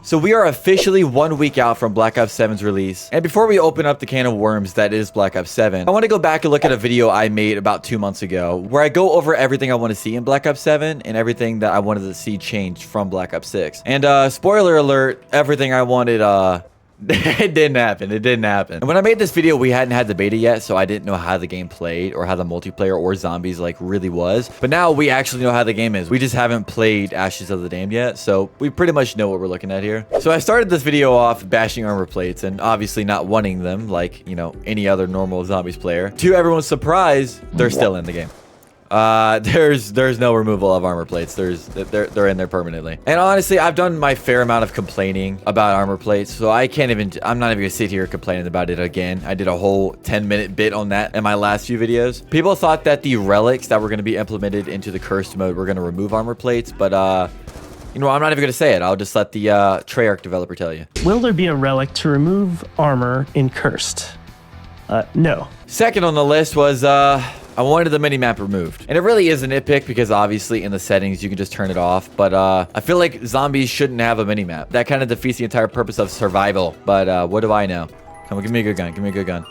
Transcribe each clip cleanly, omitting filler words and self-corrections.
So we are officially 1 week out from Black Ops 7's release. And before we open up the can of worms that is Black Ops 7, I want to go back and look at a video I made about 2 months ago where I go over everything I want to see in Black Ops 7 and everything that I wanted to see changed from Black Ops 6. And spoiler alert, everything I wanted, it didn't happen. It didn't happen. And when I made this video, we hadn't had the beta yet, so I didn't know how the game played or how the multiplayer or zombies like really was. But now we actually know how the game is. We just haven't played Ashes of the Damned yet, so we pretty much know what we're looking at here. So I started this video off bashing armor plates and obviously not wanting them like, you know, any other normal zombies player. To everyone's surprise, they're still in the game. There's no removal of armor plates. They're in there permanently. And honestly, I've done my fair amount of complaining about armor plates, so I'm not even gonna sit here complaining about it again. I did a whole 10-minute bit on that in my last few videos. People thought that the relics that were gonna be implemented into the cursed mode were gonna remove armor plates, but you know, I'm not even gonna say it. I'll just let the Treyarch developer tell you. Will there be a relic to remove armor in Cursed? No. Second on the list was I wanted the minimap removed. And it really is a nitpick because obviously in the settings you can just turn it off. But I feel like zombies shouldn't have a minimap. That kind of defeats the entire purpose of survival. But what do I know? Come on, give me a good gun. Give me a good gun.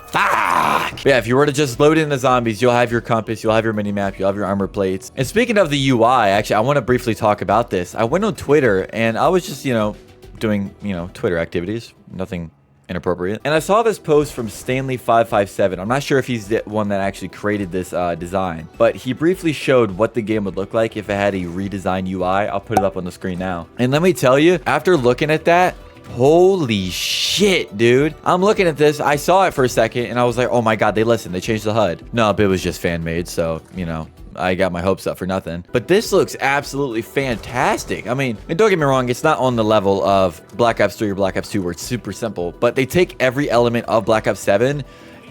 Fuck! Yeah, if you were to just load in the zombies, you'll have your compass, you'll have your minimap, you'll have your armor plates. And speaking of the UI, actually, I want to briefly talk about this. I went on Twitter and I was just, you know, doing, you know, Twitter activities. Nothing inappropriate. And I saw this post from Stanley557. I'm not sure if he's the one that actually created this design, but he briefly showed what the game would look like if it had a redesigned UI. I'll put it up on the screen now. And let me tell you, after looking at that, holy shit, dude. I'm looking at this. I saw it for a second and I was like, oh my God, they listened. They changed the HUD. No, but it was just fan made. So, you know, I got my hopes up for nothing. But this looks absolutely fantastic. I mean, and don't get me wrong, it's not on the level of Black Ops 3 or Black Ops 2 where it's super simple, but they take every element of Black Ops 7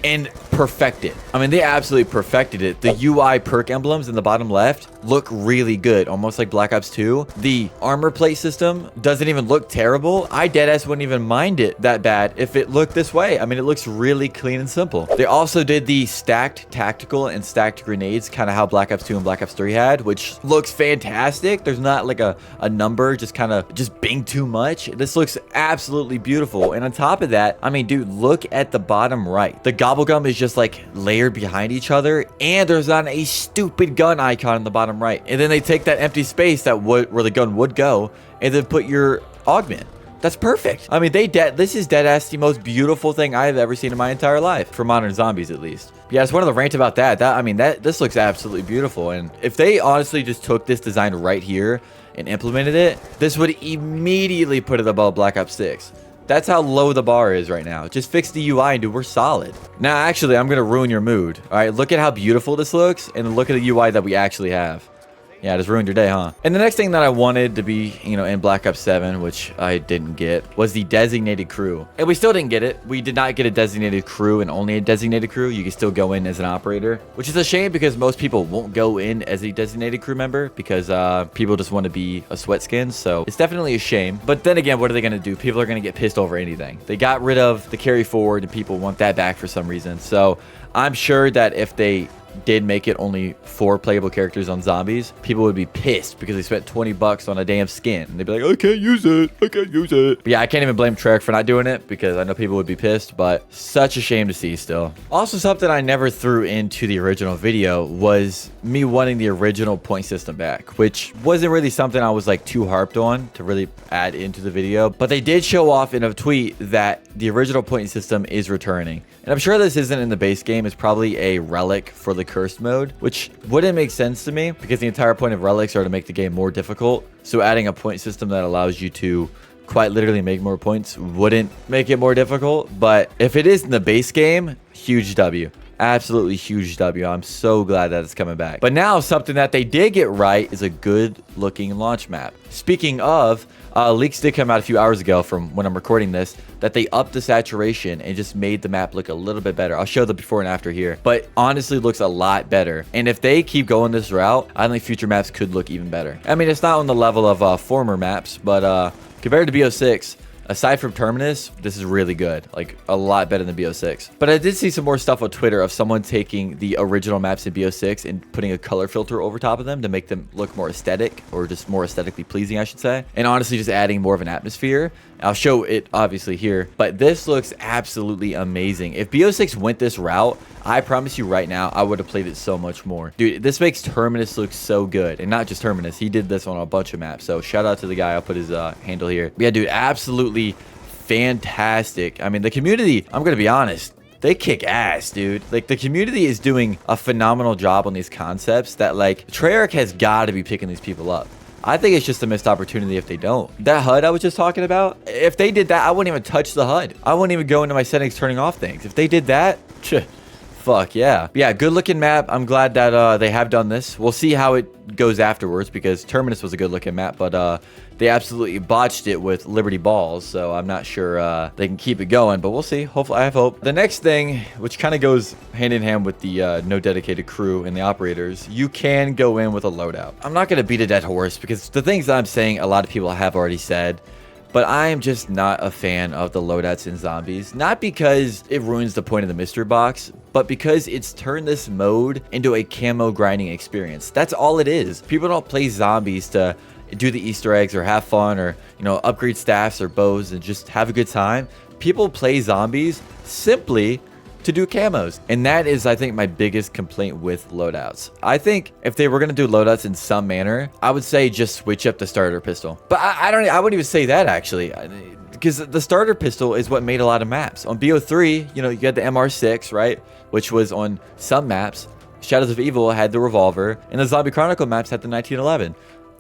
and perfect it. I mean, they absolutely perfected it. The UI perk emblems in the bottom left look really good, almost like Black Ops 2. The armor plate system doesn't even look terrible. I deadass wouldn't even mind it that bad if it looked this way. I mean, it looks really clean and simple. They also did the stacked tactical and stacked grenades, kind of how Black Ops 2 and Black Ops 3 had, which looks fantastic. There's not like a number just kind of just being too much. This looks absolutely beautiful. And on top of that, I mean, dude, look at the bottom right. The Gobblegum is just like layered behind each other, and there's not a stupid gun icon in the bottom right. And then they take that empty space that where the gun would go and then put your augment. That's perfect. I mean, this is deadass the most beautiful thing I've ever seen in my entire life, for modern zombies at least. Yeah, it's one of the rant about that. This looks absolutely beautiful. And if they honestly just took this design right here and implemented it, this would immediately put it above Black Ops 6. That's how low the bar is right now. Just fix the UI and dude, we're solid. Now, actually, I'm gonna ruin your mood. All right, look at how beautiful this looks and look at the UI that we actually have. Yeah, it just ruined your day, huh? And the next thing that I wanted to be, you know, in Black Ops 7, which I didn't get, was the designated crew. And we still didn't get it. We did not get a designated crew and only a designated crew. You can still go in as an operator, which is a shame because most people won't go in as a designated crew member because people just want to be a sweat skin. So it's definitely a shame. But then again, what are they going to do? People are going to get pissed over anything. They got rid of the carry forward and people want that back for some reason. So I'm sure that if they did make it only 4 playable characters on zombies, people would be pissed because they spent 20 bucks on a damn skin. And they'd be like, I can't use it. I can't use it. But yeah, I can't even blame Treyarch for not doing it because I know people would be pissed, but such a shame to see still. Also, something I never threw into the original video was me wanting the original point system back, which wasn't really something I was like too harped on to really add into the video, but they did show off in a tweet that the original point system is returning. And I'm sure this isn't in the base game. It's probably a relic for the cursed mode, which wouldn't make sense to me because the entire point of relics are to make the game more difficult. So adding a point system that allows you to quite literally make more points wouldn't make it more difficult. But if it is in the base game, huge W. Absolutely huge W. I'm so glad that it's coming back. But now something that they did get right is a good looking launch map. Speaking of, leaks did come out a few hours ago from when I'm recording this that they upped the saturation and just made the map look a little bit better. I'll show the before and after here, but honestly looks a lot better. And if they keep going this route, I think future maps could look even better. I mean, it's not on the level of former maps, but compared to BO6, aside from Terminus, this is really good. Like, a lot better than BO6. But I did see some more stuff on Twitter of someone taking the original maps in BO6 and putting a color filter over top of them to make them look more aesthetic, or just more aesthetically pleasing, I should say. And honestly, just adding more of an atmosphere. I'll show it obviously here, but this looks absolutely amazing. If BO6 went this route, I promise you right now, I would have played it so much more. Dude, this makes Terminus look so good. And not just Terminus, he did this on a bunch of maps. So shout out to the guy. I'll put his handle here. Yeah, dude, absolutely fantastic. I mean, the community, I'm going to be honest, they kick ass, dude. Like, the community is doing a phenomenal job on these concepts that, like, Treyarch has got to be picking these people up. I think it's just a missed opportunity if they don't. That HUD I was just talking about, if they did that, I wouldn't even touch the HUD. I wouldn't even go into my settings turning off things. If they did that, fuck yeah. Yeah, good looking map. I'm glad that they have done this. We'll see how it goes afterwards, because Terminus was a good looking map, but they absolutely botched it with Liberty Balls, so I'm not sure they can keep it going, but we'll see. Hopefully, I have hope. The next thing, which kind of goes hand in hand with the no dedicated crew and the operators, you can go in with a loadout. I'm not going to beat a dead horse, because the things that I'm saying, a lot of people have already said. But I am just not a fan of the loadouts in Zombies. Not because it ruins the point of the mystery box, but because it's turned this mode into a camo grinding experience. That's all it is. People don't play Zombies to do the Easter eggs or have fun, or, you know, upgrade staffs or bows and just have a good time. People play Zombies simply to do camos, and that is, I think, my biggest complaint with loadouts. I think if they were going to do loadouts in some manner, I would say just switch up the starter pistol. But I wouldn't even say that, actually, because the starter pistol is what made a lot of maps. On BO3, you know, you had the MR6, right, which was on some maps. Shadows of Evil had the revolver, and the Zombie Chronicle maps had the 1911.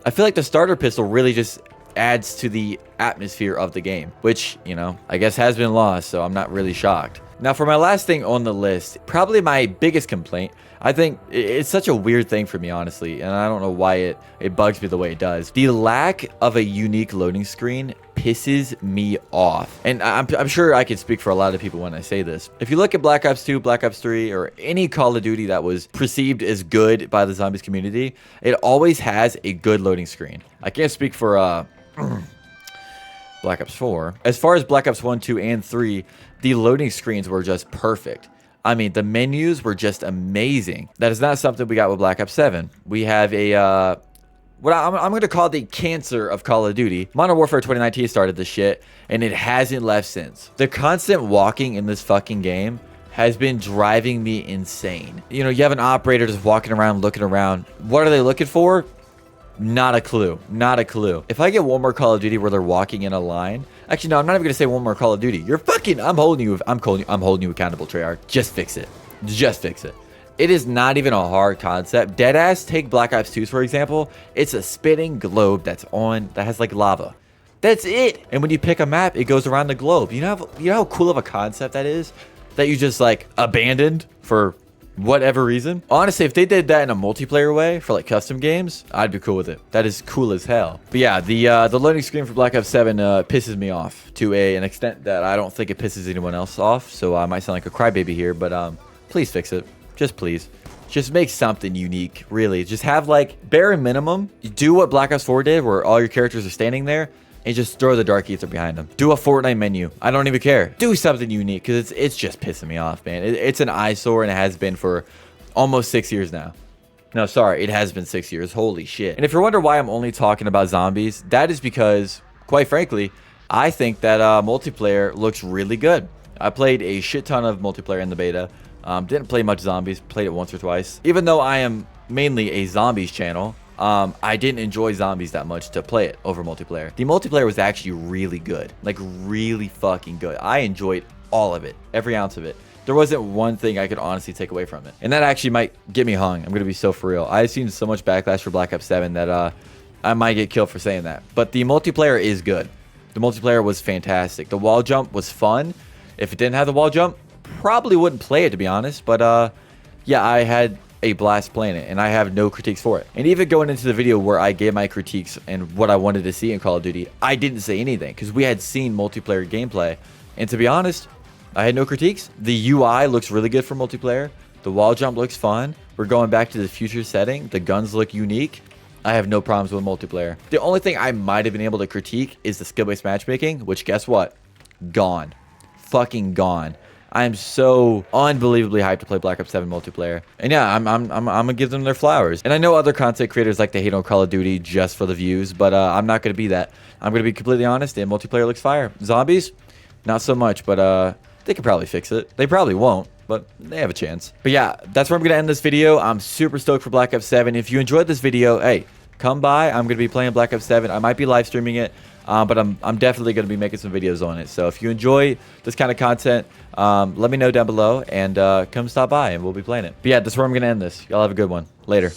I feel like the starter pistol really just adds to the atmosphere of the game, which, you know, I guess has been lost, so I'm not really shocked. Now, for my last thing on the list, probably my biggest complaint, I think it's such a weird thing for me, honestly, and I don't know why it bugs me the way it does. The lack of a unique loading screen pisses me off. And I'm sure I can speak for a lot of people when I say this. If you look at Black Ops 2, Black Ops 3, or any Call of Duty that was perceived as good by the Zombies community, it always has a good loading screen. I can't speak for Black Ops 4. As far as Black Ops 1, 2, and 3, the loading screens were just perfect. I mean, the menus were just amazing. That is not something we got with Black Ops 7. We have a, what I'm going to call the cancer of Call of Duty. Modern Warfare 2019 started this shit, and it hasn't left since. The constant walking in this fucking game has been driving me insane. You know, you have an operator just walking around, looking around. What are they looking for? Not a clue. Not a clue. If I get one more Call of Duty where they're walking in a line, actually, no, I'm not even gonna say one more Call of Duty. You're fucking. I'm holding you accountable, Treyarch. Just fix it. Just fix it. It is not even a hard concept. Deadass, take Black Ops 2 for example. It's a spinning globe that has like lava. That's it. And when you pick a map, it goes around the globe. You know how cool of a concept that is? That you just like abandoned for whatever reason. Honestly, if they did that in a multiplayer way for like custom games, I'd be cool with it. That is cool as hell. But yeah, the loading screen for Black Ops 7 pisses me off to an extent that I don't think it pisses anyone else off. So I might sound like a crybaby here, but please fix it. Just please. Just make something unique, really. Just have like bare minimum. Do what Black Ops 4 did, where all your characters are standing there, and just throw the Dark Ether behind them. Do a Fortnite menu. I don't even care. Do something unique, because it's just pissing me off, man. It's an eyesore, and it has been for almost 6 years now. No, sorry, it has been 6 years. Holy shit. And if you're wondering why I'm only talking about Zombies, that is because, quite frankly, I think that multiplayer looks really good. I played a shit ton of multiplayer in the beta. Didn't play much Zombies. Played it once or twice. Even though I am mainly a Zombies channel, I didn't enjoy Zombies that much to play it over multiplayer. The multiplayer was actually really good. Like, really fucking good. I enjoyed all of it. Every ounce of it. There wasn't one thing I could honestly take away from it. And that actually might get me hung. I'm going to be so for real. I've seen so much backlash for Black Ops 7 that I might get killed for saying that. But the multiplayer is good. The multiplayer was fantastic. The wall jump was fun. If it didn't have the wall jump, probably wouldn't play it, to be honest. But yeah, I had a blast playing it, and I have no critiques for it. And even going into the video where I gave my critiques and what I wanted to see in Call of Duty, I didn't say anything because we had seen multiplayer gameplay. And to be honest, I had no critiques. The UI looks really good for multiplayer. The wall jump looks fun. We're going back to the future setting. The guns look unique. I have no problems with multiplayer. The only thing I might have been able to critique is the skill-based matchmaking, which guess what? Gone. Fucking gone. I am so unbelievably hyped to play Black Ops 7 multiplayer. And yeah, I'm gonna give them their flowers. And I know other content creators like to hate on Call of Duty just for the views, but I'm not gonna be that. I'm gonna be completely honest, and multiplayer looks fire. Zombies, not so much, but they could probably fix it. They probably won't, but they have a chance. But yeah, that's where I'm gonna end this video. I'm super stoked for Black Ops 7. If you enjoyed this video, hey, come by. I'm gonna be playing Black Ops 7. I might be live streaming it. But I'm definitely going to be making some videos on it. So if you enjoy this kind of content, let me know down below and come stop by and we'll be playing it. But yeah, that's where I'm going to end this. Y'all have a good one. Later.